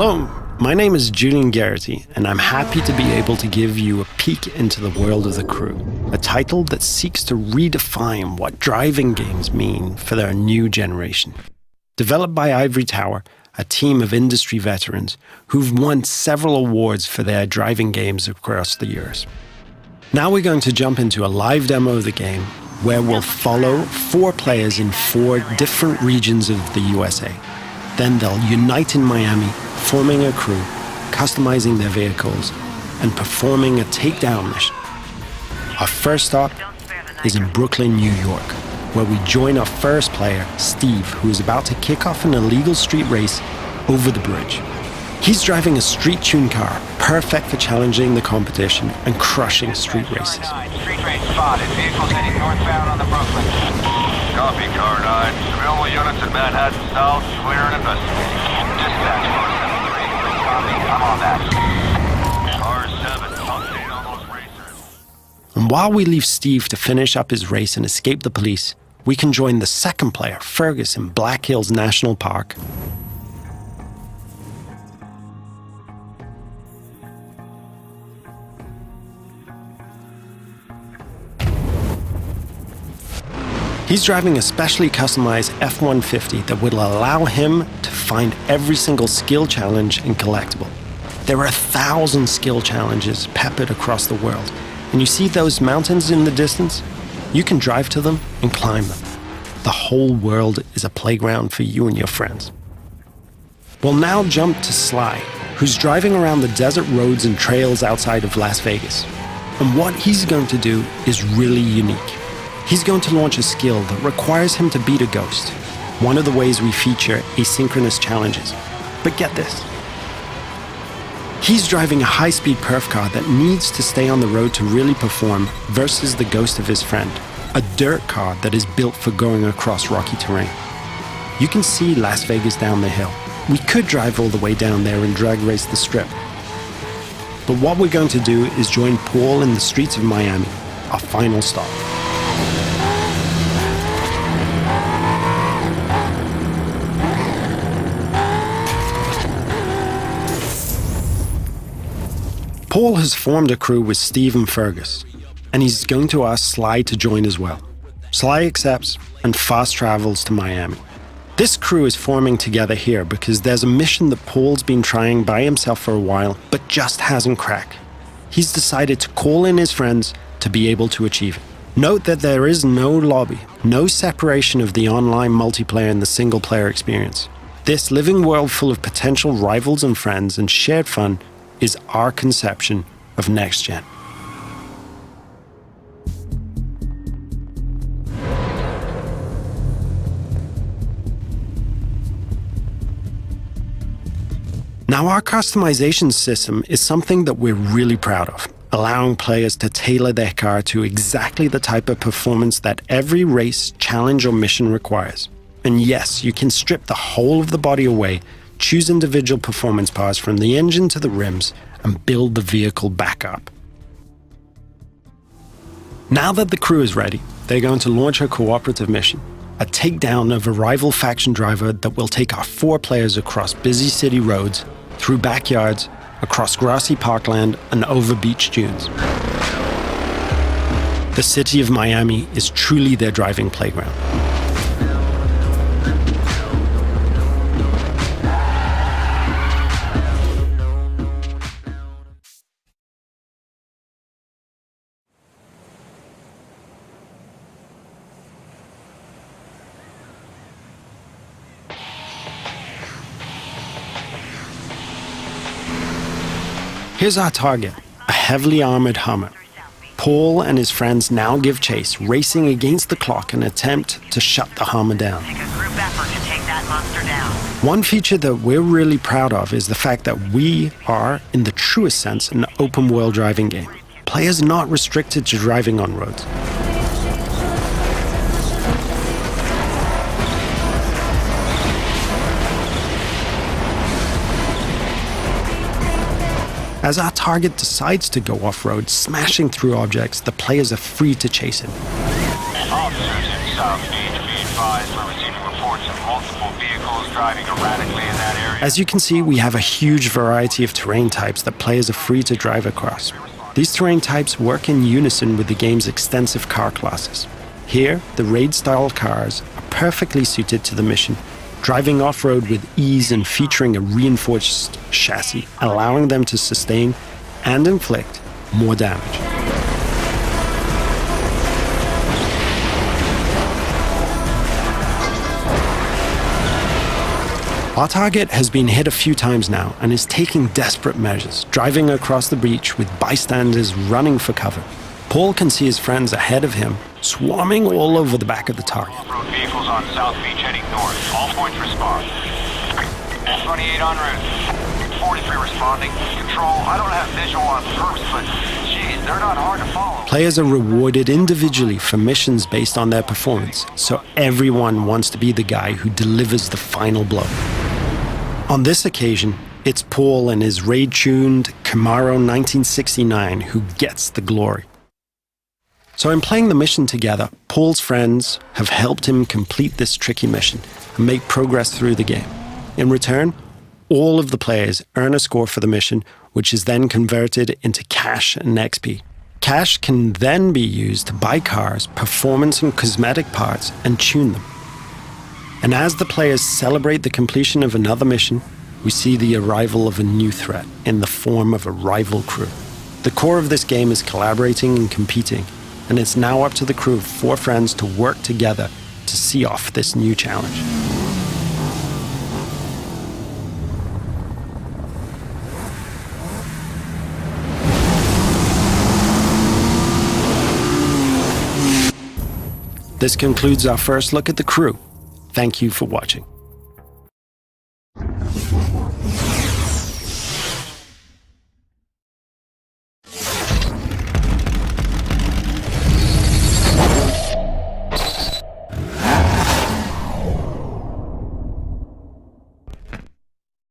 Hello, my name is Julian Garrity, and I'm happy to be able to give you a peek into the world of The Crew, a title that seeks to redefine what driving games mean for their new generation. Developed by Ivory Tower, a team of industry veterans who've won several awards for their driving games across the years. Now we're going to jump into a live demo of the game where we'll follow 4 players in 4 different regions of the USA. Then they'll unite in Miami, forming a crew, customizing their vehicles, and performing a takedown mission. Our first stop is in Brooklyn, New York, where we join our first player, Steve, who is about to kick off an illegal street race over the bridge. He's driving a street-tuned car, perfect for challenging the competition and crushing street races. Street race spotted. Vehicles heading northbound on the Brooklyn. Copy, Car 9. Available units in Manhattan South, clear and investigating. Dispatch 473. Copy. I'm on that. Car 7, update on those racers. And while we leave Steve to finish up his race and escape the police, we can join the second player, Fergus, in Black Hills National Park. He's driving a specially customized F-150 that will allow him to find every single skill challenge and collectible. There are 1,000 skill challenges peppered across the world, and you see those mountains in the distance? You can drive to them and climb them. The whole world is a playground for you and your friends. We'll now jump to Sly, who's driving around the desert roads and trails outside of Las Vegas. And what he's going to do is really unique. He's going to launch a skill that requires him to beat a ghost, one of the ways we feature asynchronous challenges. But get this. He's driving a high-speed perf car that needs to stay on the road to really perform versus the ghost of his friend, a dirt car that is built for going across rocky terrain. You can see Las Vegas down the hill. We could drive all the way down there and drag race the strip. But what we're going to do is join Paul in the streets of Miami, our final stop. Paul has formed a crew with Steve and Fergus, and he's going to ask Sly to join as well. Sly accepts and fast travels to Miami. This crew is forming together here because there's a mission that Paul's been trying by himself for a while, but just hasn't cracked. He's decided to call in his friends to be able to achieve it. Note that there is no lobby, no separation of the online multiplayer and the single-player experience. This living world full of potential rivals and friends and shared fun is our conception of next gen. Now, our customization system is something that we're really proud of, allowing players to tailor their car to exactly the type of performance that every race, challenge, or mission requires. And yes, you can strip the whole of the body away, choose individual performance parts from the engine to the rims, and build the vehicle back up. Now that the crew is ready, they're going to launch a cooperative mission, a takedown of a rival faction driver that will take our 4 players across busy city roads, through backyards, across grassy parkland, and over beach dunes. The city of Miami is truly their driving playground. Here's our target, a heavily armored Hummer. Paul and his friends now give chase, racing against the clock in an attempt to shut the Hummer down. Take a group effort to take that monster down. One feature that we're really proud of is the fact that we are, in the truest sense, an open-world driving game. Players are not restricted to driving on roads. As our target decides to go off-road, smashing through objects, the players are free to chase him. Officers in South Beach, be advised we're receiving reports of multiple vehicles driving erratically in that area. As you can see, we have a huge variety of terrain types that players are free to drive across. These terrain types work in unison with the game's extensive car classes. Here, the raid-style cars are perfectly suited to the mission, driving off-road with ease and featuring a reinforced chassis, allowing them to sustain and inflict more damage. Our target has been hit a few times now and is taking desperate measures, driving across the breach with bystanders running for cover. Paul can see his friends ahead of him, swarming all over the back of the target. Road vehicles on South Beach heading north. All points respond. 28 en route. 43 responding. Control, I don't have visual on perps, but geez, they're not hard to follow. Players are rewarded individually for missions based on their performance, so everyone wants to be the guy who delivers the final blow. On this occasion, it's Paul and his raid-tuned Camaro 1969 who gets the glory. So in playing the mission together, Paul's friends have helped him complete this tricky mission and make progress through the game. In return, all of the players earn a score for the mission, which is then converted into cash and XP. Cash can then be used to buy cars, performance and cosmetic parts, and tune them. And as the players celebrate the completion of another mission, we see the arrival of a new threat in the form of a rival crew. The core of this game is collaborating and competing, and it's now up to the crew of 4 friends to work together to see off this new challenge. This concludes our first look at the crew. Thank you for watching.